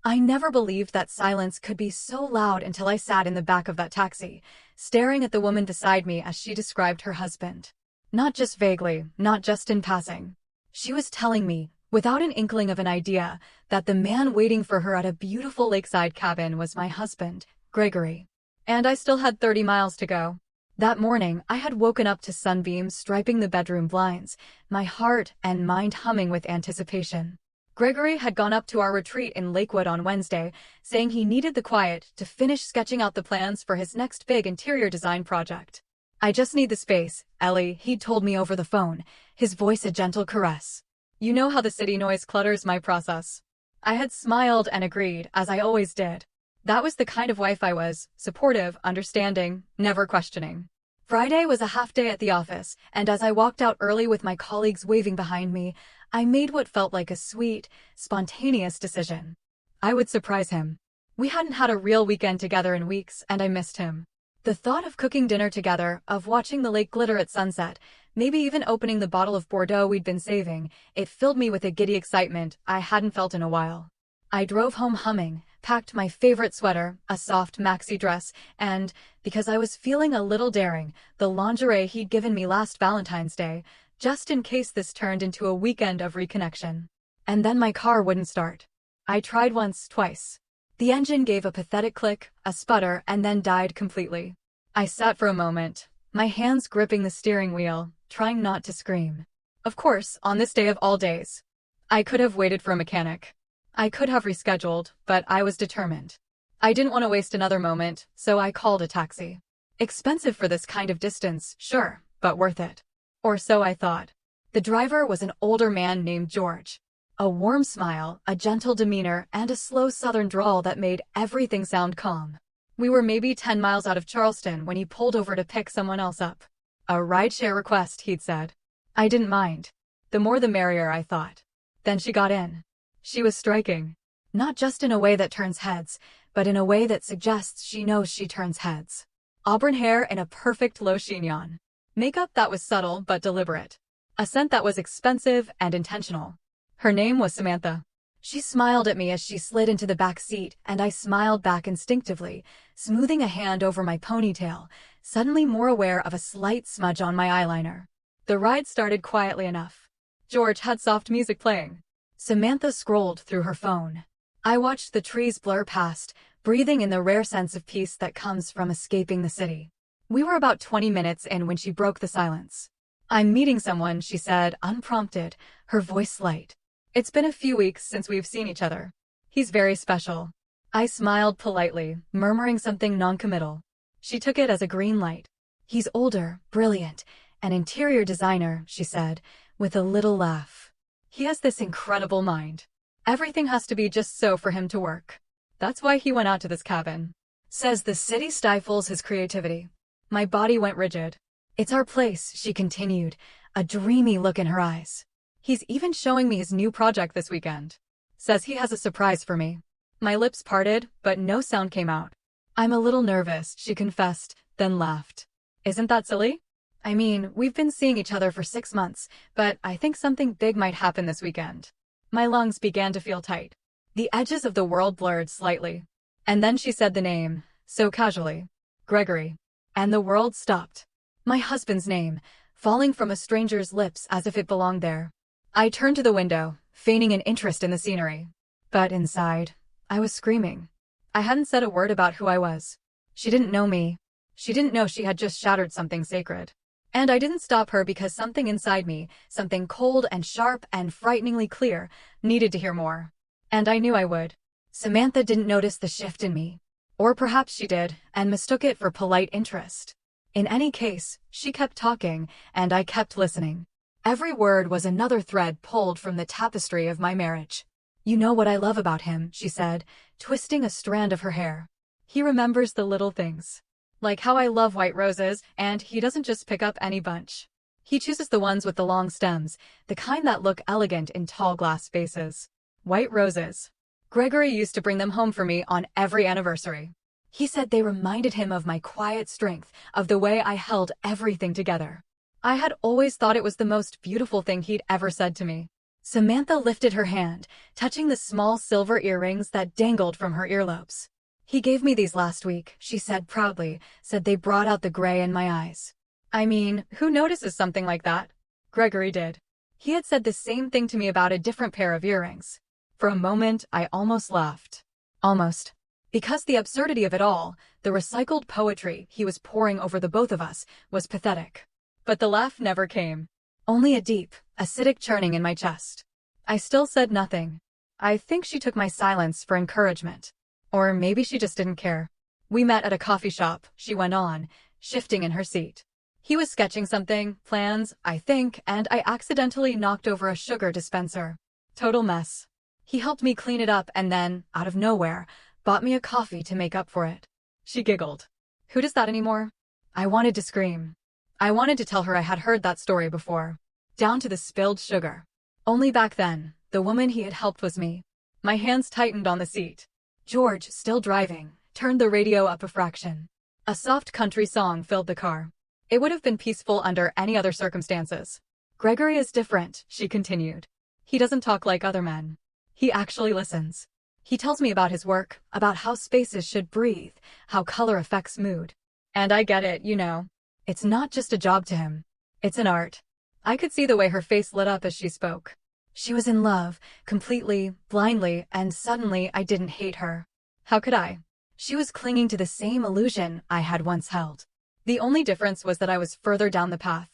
I never believed that silence could be so loud until I sat in the back of that taxi, staring at the woman beside me as she described her husband. Not just vaguely, not just in passing. She was telling me, without an inkling of an idea, that the man waiting for her at a beautiful lakeside cabin was my husband, Gregory. And I still had 30 miles to go. That morning, I had woken up to sunbeams striping the bedroom blinds, my heart and mind humming with anticipation. Gregory had gone up to our retreat in Lakewood on Wednesday, saying he needed the quiet to finish sketching out the plans for his next big interior design project. "I just need the space, Ellie," he'd told me over the phone, his voice a gentle caress. "You know how the city noise clutters my process." I had smiled and agreed, as I always did. That was the kind of wife I was, supportive, understanding, never questioning. Friday was a half day at the office, and as I walked out early with my colleagues waving behind me, I made what felt like a sweet, spontaneous decision. I would surprise him. We hadn't had a real weekend together in weeks, and I missed him. The thought of cooking dinner together, of watching the lake glitter at sunset, maybe even opening the bottle of Bordeaux we'd been saving, it filled me with a giddy excitement I hadn't felt in a while. I drove home humming, packed my favorite sweater, a soft maxi dress, and, because I was feeling a little daring, the lingerie he'd given me last Valentine's Day, just in case this turned into a weekend of reconnection. And then my car wouldn't start. I tried once, twice. The engine gave a pathetic click, a sputter, and then died completely. I sat for a moment, my hands gripping the steering wheel, trying not to scream. Of course, on this day of all days. I could have waited for a mechanic. I could have rescheduled, but I was determined. I didn't want to waste another moment, so I called a taxi. Expensive for this kind of distance, sure, but worth it. Or so I thought. The driver was an older man named George. A warm smile, a gentle demeanor, and a slow southern drawl that made everything sound calm. We were maybe 10 miles out of Charleston when he pulled over to pick someone else up. A rideshare request, he'd said. I didn't mind. The more the merrier, I thought. Then she got in. She was striking. Not just in a way that turns heads, but in a way that suggests she knows she turns heads. Auburn hair in a perfect low chignon. Makeup that was subtle but deliberate. A scent that was expensive and intentional. Her name was Samantha. She smiled at me as she slid into the back seat, and I smiled back instinctively, smoothing a hand over my ponytail, suddenly more aware of a slight smudge on my eyeliner. The ride started quietly enough. George had soft music playing. Samantha scrolled through her phone. I watched the trees blur past, breathing in the rare sense of peace that comes from escaping the city. We were about 20 minutes in when she broke the silence. "I'm meeting someone," she said, unprompted, her voice light. "It's been a few weeks since we've seen each other. He's very special." I smiled politely, murmuring something noncommittal. She took it as a green light. "He's older, brilliant, an interior designer," she said, with a little laugh. "He has this incredible mind. Everything has to be just so for him to work. That's why he went out to this cabin. Says the city stifles his creativity." My body went rigid. "It's our place," she continued, a dreamy look in her eyes. "He's even showing me his new project this weekend. Says he has a surprise for me." My lips parted, but no sound came out. "I'm a little nervous," she confessed, then laughed. "Isn't that silly? I mean, we've been seeing each other for 6 months, but I think something big might happen this weekend." My lungs began to feel tight. The edges of the world blurred slightly. And then she said the name, so casually. "Gregory." And the world stopped. My husband's name, falling from a stranger's lips as if it belonged there. I turned to the window, feigning an interest in the scenery. But inside, I was screaming. I hadn't said a word about who I was. She didn't know me. She didn't know she had just shattered something sacred. And I didn't stop her because something inside me, something cold and sharp and frighteningly clear, needed to hear more. And I knew I would. Samantha didn't notice the shift in me. Or perhaps she did, and mistook it for polite interest. In any case, she kept talking, and I kept listening. Every word was another thread pulled from the tapestry of my marriage. "You know what I love about him," she said, twisting a strand of her hair. "He remembers the little things. Like how I love white roses, and he doesn't just pick up any bunch. He chooses the ones with the long stems, the kind that look elegant in tall glass vases. White roses. Gregory used to bring them home for me on every anniversary. He said they reminded him of my quiet strength, of the way I held everything together. I had always thought it was the most beautiful thing he'd ever said to me. Samantha lifted her hand, touching the small silver earrings that dangled from her earlobes. He gave me these last week, she said proudly, said they brought out the gray in my eyes. I mean, who notices something like that? Gregory did. He had said the same thing to me about a different pair of earrings. For a moment, I almost laughed. Almost. Because the absurdity of it all, the recycled poetry he was pouring over the both of us, was pathetic. But the laugh never came. Only a deep, acidic churning in my chest. I still said nothing. I think she took my silence for encouragement. Or maybe she just didn't care. We met at a coffee shop, she went on, shifting in her seat. He was sketching something, plans, I think, and I accidentally knocked over a sugar dispenser. Total mess. He helped me clean it up and then, out of nowhere, bought me a coffee to make up for it. She giggled. Who does that anymore? I wanted to scream. I wanted to tell her I had heard that story before. Down to the spilled sugar. Only back then, the woman he had helped was me. My hands tightened on the seat. George, still driving, turned the radio up a fraction. A soft country song filled the car. It would have been peaceful under any other circumstances. Gregory is different, she continued. He doesn't talk like other men. He actually listens. He tells me about his work, about how spaces should breathe, how color affects mood. And I get it, you know. It's not just a job to him. It's an art. I could see the way her face lit up as she spoke. She was in love, completely, blindly, and suddenly I didn't hate her. How could I? She was clinging to the same illusion I had once held. The only difference was that I was further down the path.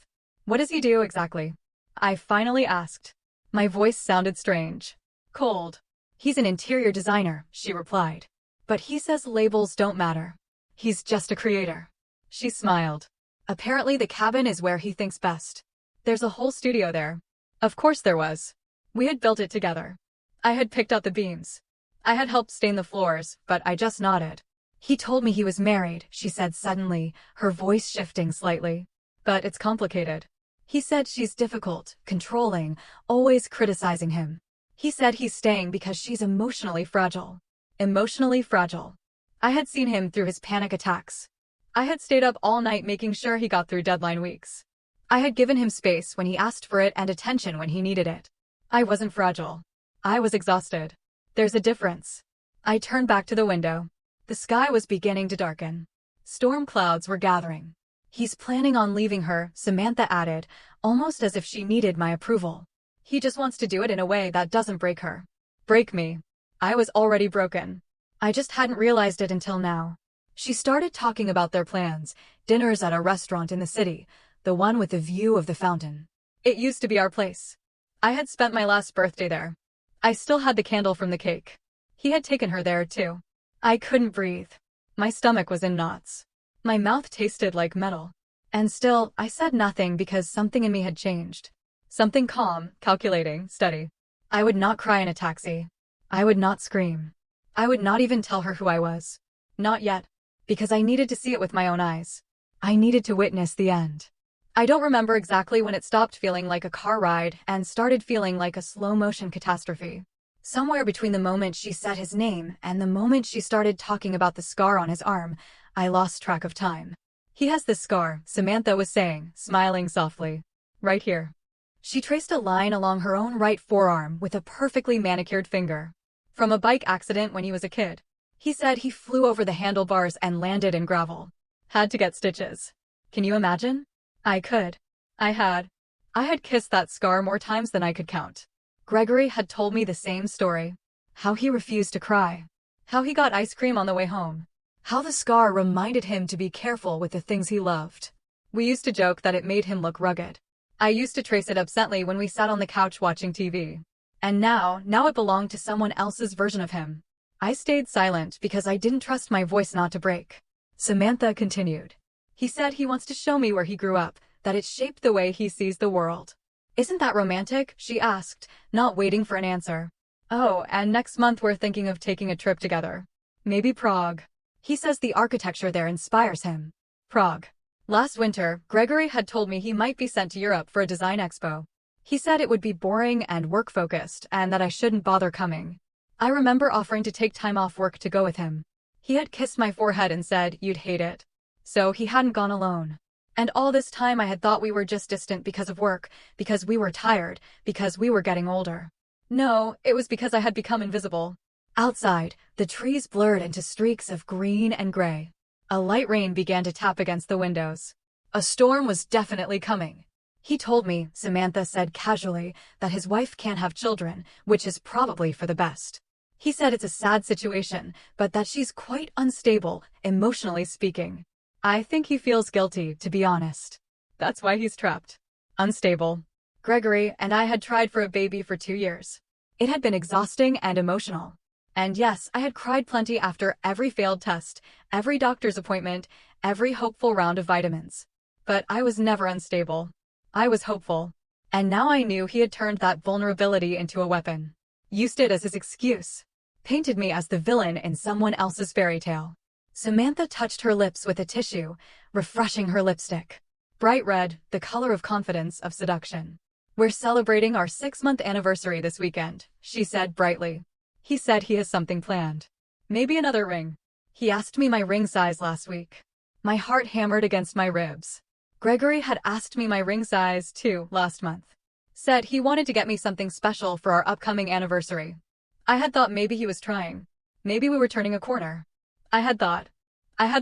What does he do exactly? I finally asked. My voice sounded strange. Cold. He's an interior designer, she replied. But he says labels don't matter. He's just a creator. She smiled. Apparently the cabin is where he thinks best. There's a whole studio there. Of course there was. We had built it together. I had picked out the beams. I had helped stain the floors, but I just nodded. He told me he was married, she said suddenly, her voice shifting slightly. But it's complicated. He said she's difficult, controlling, always criticizing him. He said he's staying because she's emotionally fragile. Emotionally fragile. I had seen him through his panic attacks. I had stayed up all night making sure he got through deadline weeks. I had given him space when he asked for it and attention when he needed it. I wasn't fragile. I was exhausted. There's a difference. I turned back to the window. The sky was beginning to darken. Storm clouds were gathering. He's planning on leaving her, Samantha added, almost as if she needed my approval. He just wants to do it in a way that doesn't break her. Break me. I was already broken. I just hadn't realized it until now. She started talking about their plans, dinners at a restaurant in the city, the one with the view of the fountain. It used to be our place. I had spent my last birthday there. I still had the candle from the cake. He had taken her there, too. I couldn't breathe. My stomach was in knots. My mouth tasted like metal. And still, I said nothing because something in me had changed. Something calm, calculating, steady. I would not cry in a taxi. I would not scream. I would not even tell her who I was. Not yet. Because I needed to see it with my own eyes. I needed to witness the end. I don't remember exactly when it stopped feeling like a car ride and started feeling like a slow-motion catastrophe. Somewhere between the moment she said his name and the moment she started talking about the scar on his arm, I lost track of time. He has this scar, Samantha was saying, smiling softly. Right here. She traced a line along her own right forearm with a perfectly manicured finger. From a bike accident when he was a kid. He said he flew over the handlebars and landed in gravel. Had to get stitches. Can you imagine? I could. I had kissed that scar more times than I could count. Gregory had told me the same story. How he refused to cry. How he got ice cream on the way home. How the scar reminded him to be careful with the things he loved. We used to joke that it made him look rugged. I used to trace it absently when we sat on the couch watching TV. And now it belonged to someone else's version of him. I stayed silent because I didn't trust my voice not to break. Samantha continued. He said he wants to show me where he grew up, that it shaped the way he sees the world. Isn't that romantic? She asked, not waiting for an answer. Oh, and next month we're thinking of taking a trip together. Maybe Prague. He says the architecture there inspires him. Prague. Last winter, Gregory had told me he might be sent to Europe for a design expo. He said it would be boring and work-focused and that I shouldn't bother coming. I remember offering to take time off work to go with him. He had kissed my forehead and said, "You'd hate it." So he hadn't gone alone. And all this time I had thought we were just distant because of work, because we were tired, because we were getting older. No, it was because I had become invisible. Outside, the trees blurred into streaks of green and gray. A light rain began to tap against the windows. A storm was definitely coming. He told me, Samantha said casually, that his wife can't have children, which is probably for the best. He said it's a sad situation, but that she's quite unstable, emotionally speaking. I think he feels guilty, to be honest. That's why he's trapped. Unstable. Gregory and I had tried for a baby for 2 years. It had been exhausting and emotional. And yes, I had cried plenty after every failed test, every doctor's appointment, every hopeful round of vitamins. But I was never unstable. I was hopeful. And now I knew he had turned that vulnerability into a weapon. Used it as his excuse. Painted me as the villain in someone else's fairy tale. Samantha touched her lips with a tissue, refreshing her lipstick. Bright red, the color of confidence, of seduction. We're celebrating our 6-month anniversary this weekend, she said brightly. He said he has something planned. Maybe another ring. He asked me my ring size last week. My heart hammered against my ribs. Gregory had asked me my ring size, too, last month. Said he wanted to get me something special for our upcoming anniversary. I had thought maybe he was trying. Maybe we were turning a corner. I had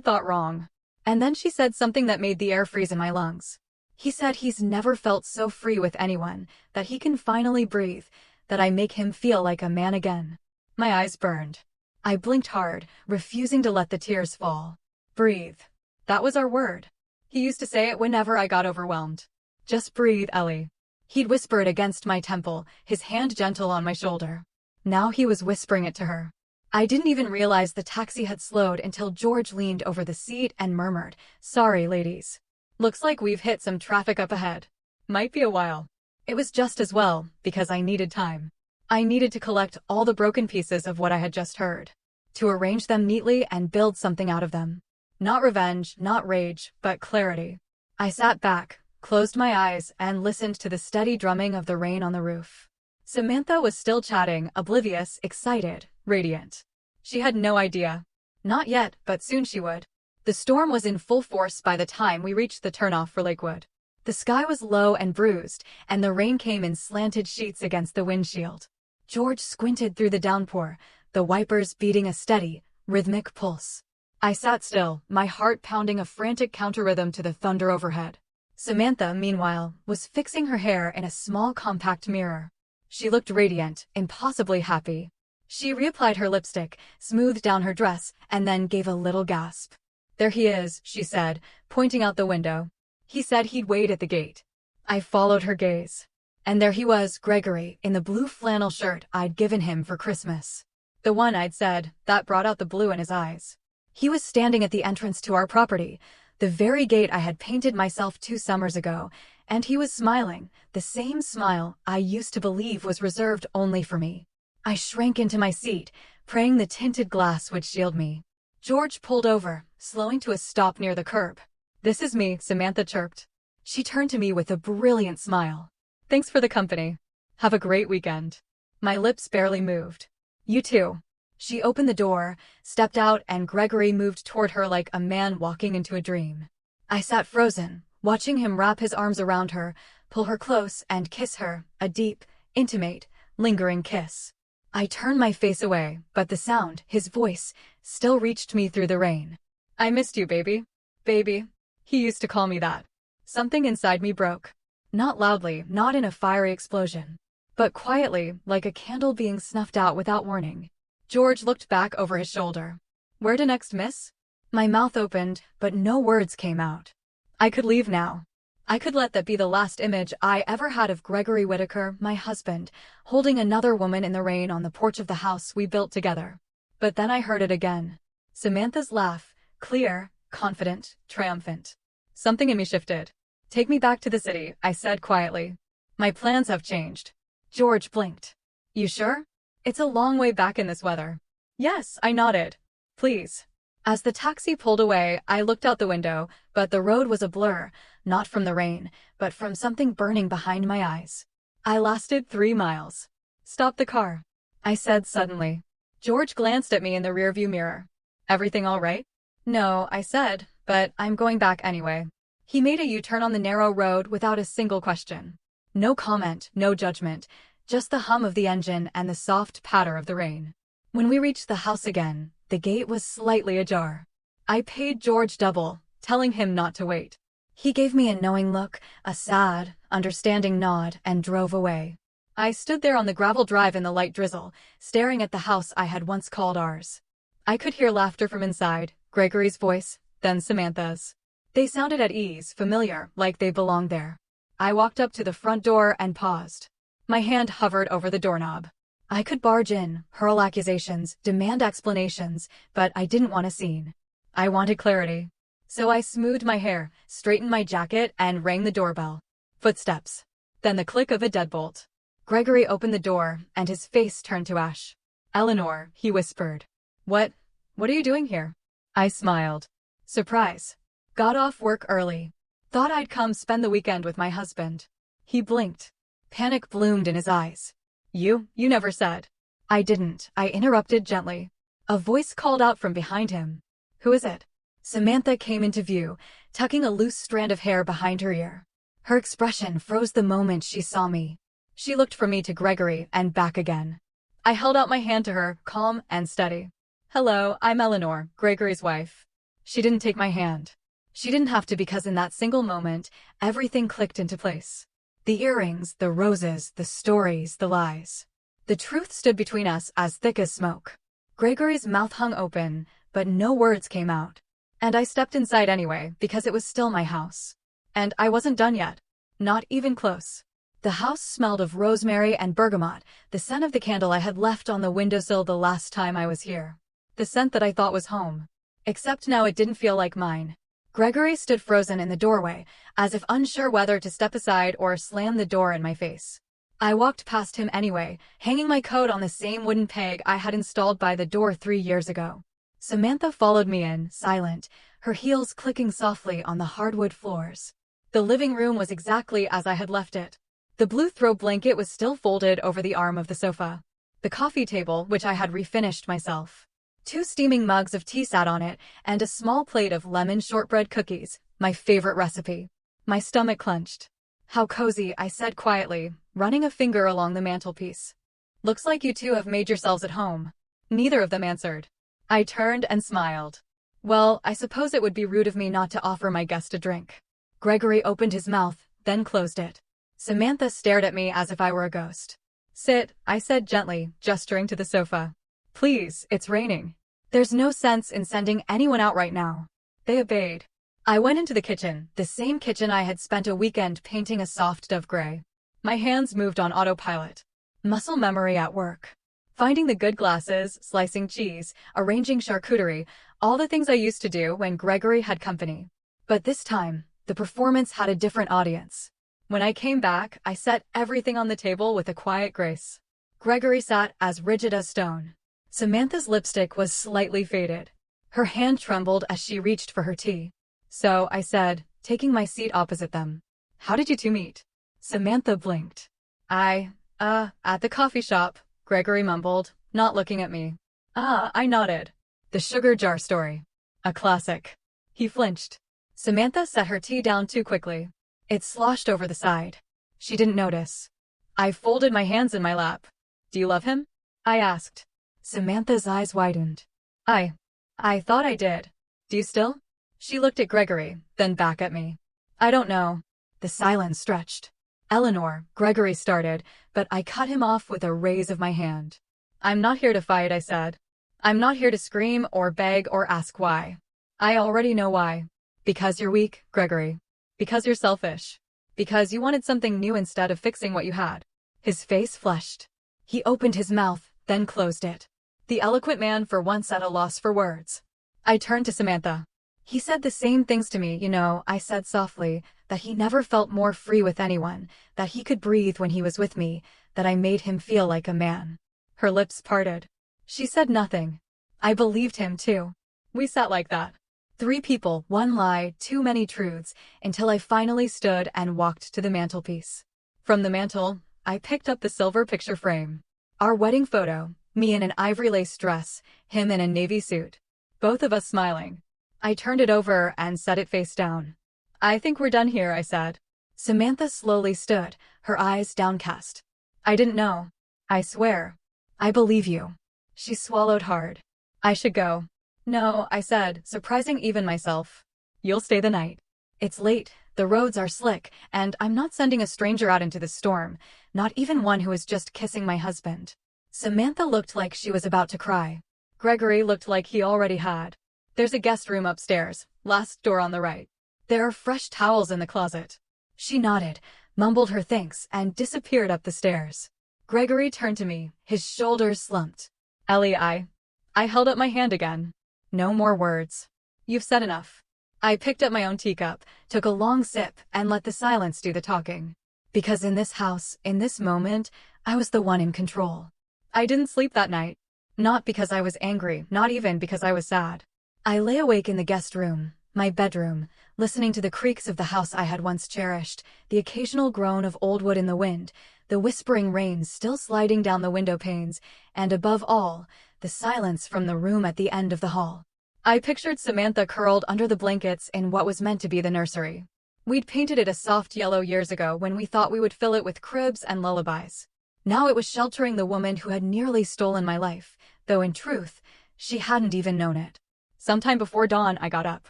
thought wrong. And then she said something that made the air freeze in my lungs. He said he's never felt so free with anyone, that he can finally breathe, that I make him feel like a man again. My eyes burned. I blinked hard, refusing to let the tears fall. Breathe. That was our word. He used to say it whenever I got overwhelmed. Just breathe, Ellie. He'd whisper it against my temple, his hand gentle on my shoulder. Now he was whispering it to her. I didn't even realize the taxi had slowed until George leaned over the seat and murmured, "Sorry, ladies. Looks like we've hit some traffic up ahead. Might be a while." It was just as well, because I needed time. I needed to collect all the broken pieces of what I had just heard. To arrange them neatly and build something out of them. Not revenge, not rage, but clarity. I sat back, closed my eyes, and listened to the steady drumming of the rain on the roof. Samantha was still chatting, oblivious, excited, radiant. She had no idea. Not yet, but soon she would. The storm was in full force by the time we reached the turnoff for Lakewood. The sky was low and bruised, and the rain came in slanted sheets against the windshield. George squinted through the downpour, the wipers beating a steady, rhythmic pulse. I sat still, my heart pounding a frantic counter-rhythm to the thunder overhead. Samantha, meanwhile, was fixing her hair in a small compact mirror. She looked radiant, impossibly happy. She reapplied her lipstick, smoothed down her dress, and then gave a little gasp. "There he is," she said, pointing out the window. "He said he'd wait at the gate." I followed her gaze. And there he was, Gregory, in the blue flannel shirt I'd given him for Christmas. The one I'd said, that brought out the blue in his eyes. He was standing at the entrance to our property, the very gate I had painted myself 2 summers ago, and he was smiling, the same smile I used to believe was reserved only for me. I shrank into my seat, praying the tinted glass would shield me. George pulled over, slowing to a stop near the curb. "This is me," Samantha chirped. She turned to me with a brilliant smile. "Thanks for the company. Have a great weekend." My lips barely moved. "You too." She opened the door, stepped out, and Gregory moved toward her like a man walking into a dream. I sat frozen, watching him wrap his arms around her, pull her close, and kiss her, a deep, intimate, lingering kiss. I turned my face away, but the sound, his voice, still reached me through the rain. "I missed you, baby." Baby. He used to call me that. Something inside me broke. Not loudly, not in a fiery explosion, but quietly, like a candle being snuffed out without warning. George looked back over his shoulder. "Where to next, miss?" My mouth opened, but no words came out. I could leave now. I could let that be the last image I ever had of Gregory Whitaker, my husband, holding another woman in the rain on the porch of the house we built together. But then I heard it again. Samantha's laugh, clear, confident, triumphant. Something in me shifted. "Take me back to the city," I said quietly. "My plans have changed." George blinked. "You sure? It's a long way back in this weather." "Yes," I nodded. "Please." As the taxi pulled away, I looked out the window, but the road was a blur, not from the rain, but from something burning behind my eyes. I lasted 3 miles. "Stop the car," I said suddenly. George glanced at me in the rearview mirror. "Everything all right?" "No," I said, "but I'm going back anyway." He made a U-turn on the narrow road without a single question. No comment, no judgment, just the hum of the engine and the soft patter of the rain. When we reached the house again, the gate was slightly ajar. I paid George double, telling him not to wait. He gave me a knowing look, a sad, understanding nod, and drove away. I stood there on the gravel drive in the light drizzle, staring at the house I had once called ours. I could hear laughter from inside, Gregory's voice, then Samantha's. They sounded at ease, familiar, like they belonged there. I walked up to the front door and paused. My hand hovered over the doorknob. I could barge in, hurl accusations, demand explanations, but I didn't want a scene. I wanted clarity. So I smoothed my hair, straightened my jacket, and rang the doorbell. Footsteps. Then the click of a deadbolt. Gregory opened the door, and his face turned to ash. "Eleanor," he whispered. What are you doing here?" I smiled. "Surprise. Got off work early. Thought I'd come spend the weekend with my husband." He blinked. Panic bloomed in his eyes. You never said." "I didn't," I interrupted gently. A voice called out from behind him. "Who is it?" Samantha came into view, tucking a loose strand of hair behind her ear. Her expression froze the moment she saw me. She looked from me to Gregory and back again. I held out my hand to her, calm and steady. "Hello, I'm Eleanor, Gregory's wife." She didn't take my hand. She didn't have to, because in that single moment, everything clicked into place. The earrings, the roses, the stories, the lies. The truth stood between us as thick as smoke. Gregory's mouth hung open, but no words came out. And I stepped inside anyway, because it was still my house. And I wasn't done yet. Not even close. The house smelled of rosemary and bergamot, the scent of the candle I had left on the windowsill the last time I was here. The scent that I thought was home. Except now it didn't feel like mine. Gregory stood frozen in the doorway, as if unsure whether to step aside or slam the door in my face. I walked past him anyway, hanging my coat on the same wooden peg I had installed by the door 3 years ago. Samantha followed me in, silent, her heels clicking softly on the hardwood floors. The living room was exactly as I had left it. The blue throw blanket was still folded over the arm of the sofa. The coffee table, which I had refinished myself. 2 steaming mugs of tea sat on it, and a small plate of lemon shortbread cookies, my favorite recipe. My stomach clenched. "How cozy," I said quietly, running a finger along the mantelpiece. "Looks like you two have made yourselves at home." Neither of them answered. I turned and smiled. Well, I suppose it would be rude of me not to offer my guest a drink. Gregory opened his mouth, then closed it. Samantha stared at me as if I were a ghost. "Sit," I said gently, gesturing to the sofa. "Please, it's raining. There's no sense in sending anyone out right now." They obeyed. I went into the kitchen, the same kitchen I had spent a weekend painting a soft dove gray. My hands moved on autopilot. Muscle memory at work. Finding the good glasses, slicing cheese, arranging charcuterie, all the things I used to do when Gregory had company. But this time, the performance had a different audience. When I came back, I set everything on the table with a quiet grace. Gregory sat as rigid as stone. Samantha's lipstick was slightly faded. Her hand trembled as she reached for her tea. "So," I said, taking my seat opposite them. "How did you two meet?" Samantha blinked. At the coffee shop," Gregory mumbled, not looking at me. I nodded. "The sugar jar story. A classic." He flinched. Samantha set her tea down too quickly. It sloshed over the side. She didn't notice. I folded my hands in my lap. "Do you love him?" I asked. Samantha's eyes widened. I thought I did. Do you still?" She looked at Gregory, then back at me. "I don't know." The silence stretched. "Eleanor," Gregory started, but I cut him off with a raise of my hand. "I'm not here to fight," I said. "I'm not here to scream or beg or ask why. I already know why. Because you're weak, Gregory. Because you're selfish. Because you wanted something new instead of fixing what you had." His face flushed. He opened his mouth, then closed it. The eloquent man for once at a loss for words. I turned to Samantha. "He said the same things to me, you know," I said softly, "that he never felt more free with anyone, that he could breathe when he was with me, that I made him feel like a man." Her lips parted. She said nothing. I believed him too. We sat like that. 3 people, 1 lie, too many truths, until I finally stood and walked to the mantelpiece. From the mantel, I picked up the silver picture frame. Our wedding photo, me in an ivory lace dress, him in a navy suit. Both of us smiling. I turned it over and set it face down. I think we're done here, I said. Samantha slowly stood, her eyes downcast. I didn't know. I swear. I believe you. She swallowed hard. I should go. No, I said, surprising even myself. You'll stay the night. It's late, the roads are slick, and I'm not sending a stranger out into the storm, not even one who is just kissing my husband. Samantha looked like she was about to cry. Gregory looked like he already had. There's a guest room upstairs, last door on the right. There are fresh towels in the closet. She nodded, mumbled her thanks, and disappeared up the stairs. Gregory turned to me, his shoulders slumped. Ellie, I held up my hand again. No more words. You've said enough. I picked up my own teacup, took a long sip, and let the silence do the talking. Because in this house, in this moment, I was the one in control. I didn't sleep that night. Not because I was angry, not even because I was sad. I lay awake in the guest room, my bedroom, listening to the creaks of the house I had once cherished, the occasional groan of old wood in the wind, the whispering rain still sliding down the window panes, and above all, the silence from the room at the end of the hall. I pictured Samantha curled under the blankets in what was meant to be the nursery. We'd painted it a soft yellow years ago when we thought we would fill it with cribs and lullabies. Now it was sheltering the woman who had nearly stolen my life, though in truth, she hadn't even known it. Sometime before dawn, I got up.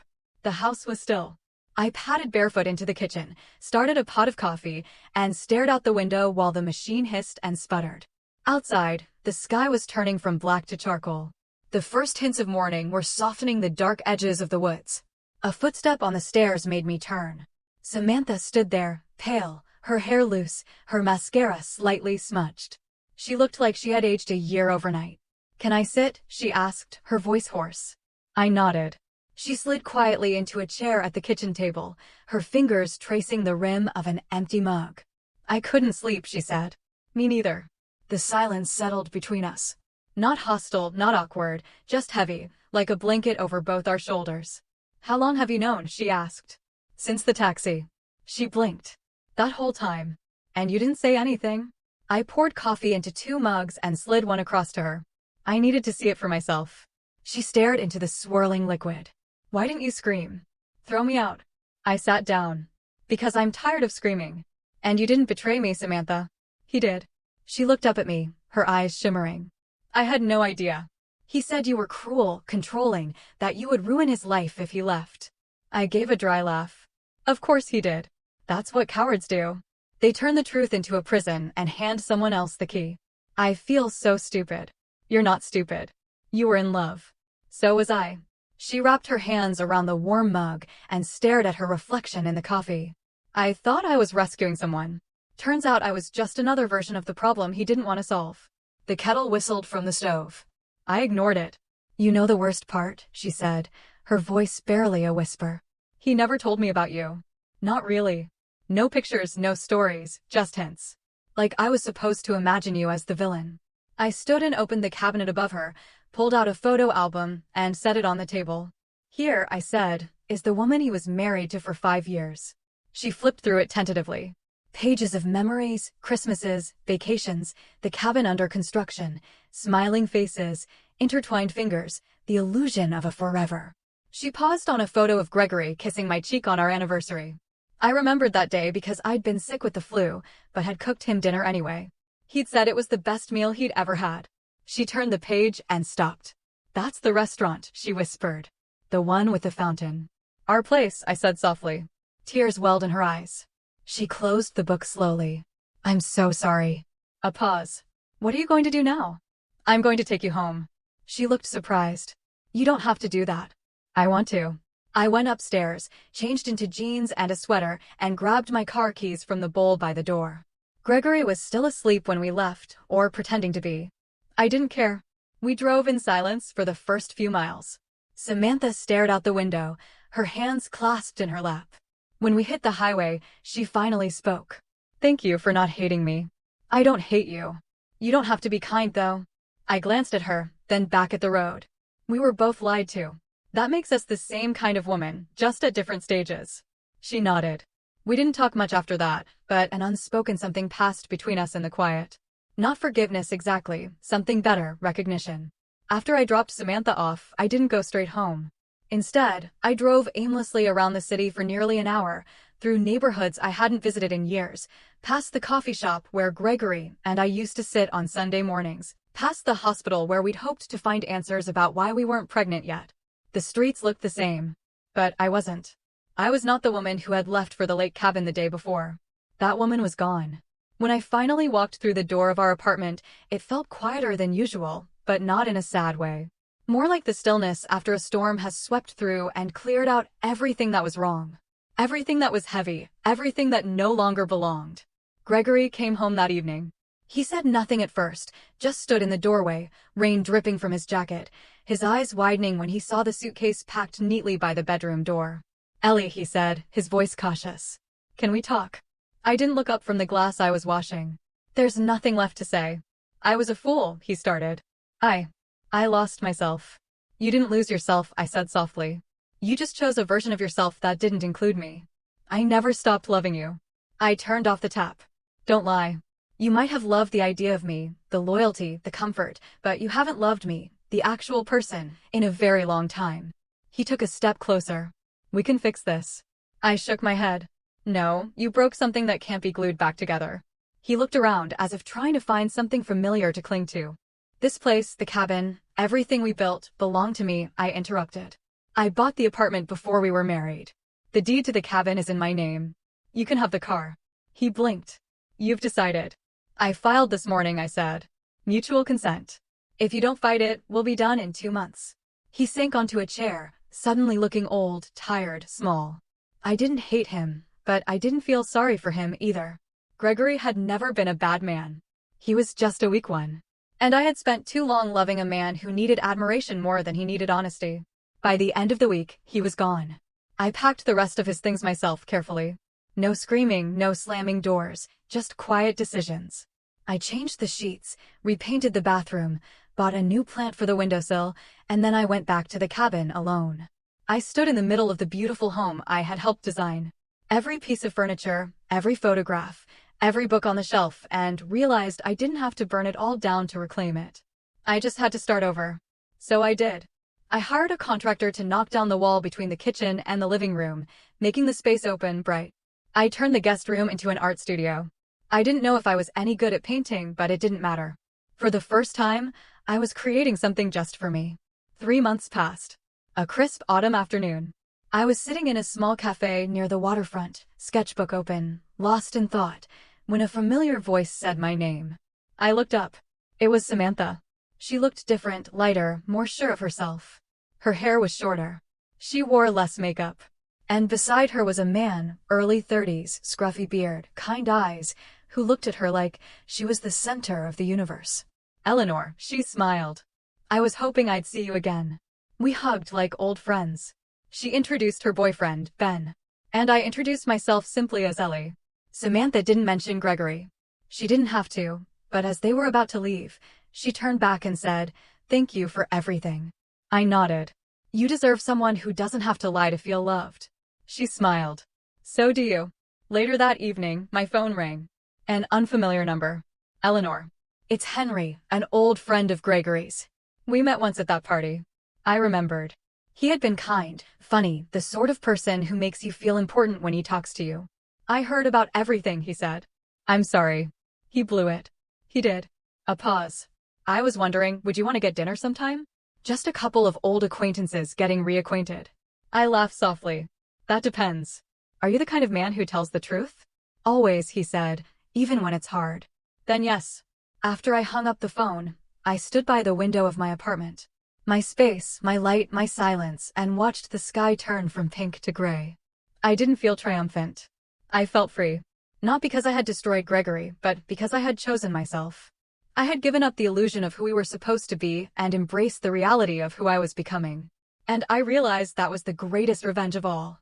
The house was still. I padded barefoot into the kitchen, started a pot of coffee, and stared out the window while the machine hissed and sputtered. Outside, the sky was turning from black to charcoal. The first hints of morning were softening the dark edges of the woods. A footstep on the stairs made me turn. Samantha stood there, pale, her hair loose, her mascara slightly smudged. She looked like she had aged a year overnight. "Can I sit?" she asked, her voice hoarse. I nodded. She slid quietly into a chair at the kitchen table, her fingers tracing the rim of an empty mug. "I couldn't sleep," she said. "Me neither." The silence settled between us. Not hostile, not awkward, just heavy, like a blanket over both our shoulders. "How long have you known?" she asked. "Since the taxi." She blinked. "That whole time. And you didn't say anything?" I poured coffee into 2 mugs and slid one across to her. I needed to see it for myself. She stared into the swirling liquid. "Why didn't you scream? Throw me out." I sat down. "Because I'm tired of screaming. And you didn't betray me, Samantha." "He did." She looked up at me, her eyes shimmering. "I had no idea. He said you were cruel, controlling, that you would ruin his life if he left." I gave a dry laugh. "Of course he did. That's what cowards do. They turn the truth into a prison and hand someone else the key. I feel so stupid." "You're not stupid. You were in love. So was I." She wrapped her hands around the warm mug and stared at her reflection in the coffee. "I thought I was rescuing someone. Turns out I was just another version of the problem he didn't want to solve." The kettle whistled from the stove. I ignored it. "You know the worst part," she said, her voice barely a whisper. "He never told me about you." "Not really. No pictures, no stories, just hints. Like I was supposed to imagine you as the villain." I stood and opened the cabinet above her, pulled out a photo album, and set it on the table. "Here," I said, "is the woman he was married to for 5 years." She flipped through it tentatively. Pages of memories, Christmases, vacations, the cabin under construction, smiling faces, intertwined fingers, the illusion of a forever. She paused on a photo of Gregory kissing my cheek on our anniversary. I remembered that day because I'd been sick with the flu, but had cooked him dinner anyway. He'd said it was the best meal he'd ever had. She turned the page and stopped. "That's the restaurant," she whispered. "The one with the fountain." "Our place," I said softly. Tears welled in her eyes. She closed the book slowly. "I'm so sorry." A pause. "What are you going to do now?" "I'm going to take you home." She looked surprised. "You don't have to do that." "I want to." I went upstairs, changed into jeans and a sweater, and grabbed my car keys from the bowl by the door. Gregory was still asleep when we left, or pretending to be. I didn't care. We drove in silence for the first few miles. Samantha stared out the window, her hands clasped in her lap. When we hit the highway, she finally spoke. "Thank you for not hating me." "I don't hate you. You don't have to be kind, though." I glanced at her, then back at the road. We were both lied to. That makes us the same kind of woman, just at different stages. She nodded. We didn't talk much after that, but an unspoken something passed between us in the quiet. Not forgiveness exactly, something better, recognition. After I dropped Samantha off, I didn't go straight home. Instead, I drove aimlessly around the city for nearly an hour, through neighborhoods I hadn't visited in years, past the coffee shop where Gregory and I used to sit on Sunday mornings, past the hospital where we'd hoped to find answers about why we weren't pregnant yet. The streets looked the same, but I wasn't. I was not the woman who had left for the lake cabin the day before. That woman was gone. When I finally walked through the door of our apartment, it felt quieter than usual, but not in a sad way. More like the stillness after a storm has swept through and cleared out everything that was wrong. Everything that was heavy, everything that no longer belonged. Gregory came home that evening. He said nothing at first, just stood in the doorway, rain dripping from his jacket, his eyes widening when he saw the suitcase packed neatly by the bedroom door. "Ellie," he said, his voice cautious. "Can we talk?" I didn't look up from the glass I was washing. "There's nothing left to say." "I was a fool," he started. I lost myself." "You didn't lose yourself," I said softly. "You just chose a version of yourself that didn't include me. I never stopped loving you." I turned off the tap. "Don't lie. You might have loved the idea of me, the loyalty, the comfort, but you haven't loved me, the actual person, in a very long time." He took a step closer. "We can fix this." I shook my head. "No, you broke something that can't be glued back together." He looked around as if trying to find something familiar to cling to. "This place, the cabin, everything we built, belonged to me," I interrupted. "I bought the apartment before we were married. The deed to the cabin is in my name. You can have the car." He blinked. "You've decided." "I filed this morning," I said. "Mutual consent. If you don't fight it, we'll be done in 2 months." He sank onto a chair, suddenly looking old, tired, small. I didn't hate him, but I didn't feel sorry for him either. Gregory had never been a bad man. He was just a weak one. And I had spent too long loving a man who needed admiration more than he needed honesty. By the end of the week, he was gone. I packed the rest of his things myself carefully. No screaming, no slamming doors, just quiet decisions. I changed the sheets, repainted the bathroom, bought a new plant for the windowsill, and then I went back to the cabin alone. I stood in the middle of the beautiful home I had helped design. Every piece of furniture, every photograph, every book on the shelf, and realized I didn't have to burn it all down to reclaim it. I just had to start over. So I did. I hired a contractor to knock down the wall between the kitchen and the living room, making the space open, bright. I turned the guest room into an art studio. I didn't know if I was any good at painting, but it didn't matter. For the first time, I was creating something just for me. 3 months passed. A crisp autumn afternoon. I was sitting in a small cafe near the waterfront, sketchbook open, lost in thought, when a familiar voice said my name. I looked up. It was Samantha. She looked different, lighter, more sure of herself. Her hair was shorter. She wore less makeup. And beside her was a man, early 30s, scruffy beard, kind eyes, who looked at her like she was the center of the universe. "Eleanor," she smiled. "I was hoping I'd see you again." We hugged like old friends. She introduced her boyfriend, Ben. And I introduced myself simply as Ellie. Samantha didn't mention Gregory. She didn't have to, but as they were about to leave, she turned back and said, "Thank you for everything." I nodded. "You deserve someone who doesn't have to lie to feel loved." She smiled. "So do you." Later that evening, my phone rang. An unfamiliar number. "Eleanor. It's Henry, an old friend of Gregory's. We met once at that party." I remembered. He had been kind, funny, the sort of person who makes you feel important when he talks to you. "I heard about everything," he said. "I'm sorry." He blew it. He did. A pause. "I was wondering, would you want to get dinner sometime? Just a couple of old acquaintances getting reacquainted." I laughed softly. "That depends. Are you the kind of man who tells the truth?" "Always," he said, "even when it's hard." "Then yes." After I hung up the phone, I stood by the window of my apartment. My space, my light, my silence, and watched the sky turn from pink to gray. I didn't feel triumphant. I felt free. Not because I had destroyed Gregory, but because I had chosen myself. I had given up the illusion of who we were supposed to be and embraced the reality of who I was becoming. And I realized that was the greatest revenge of all.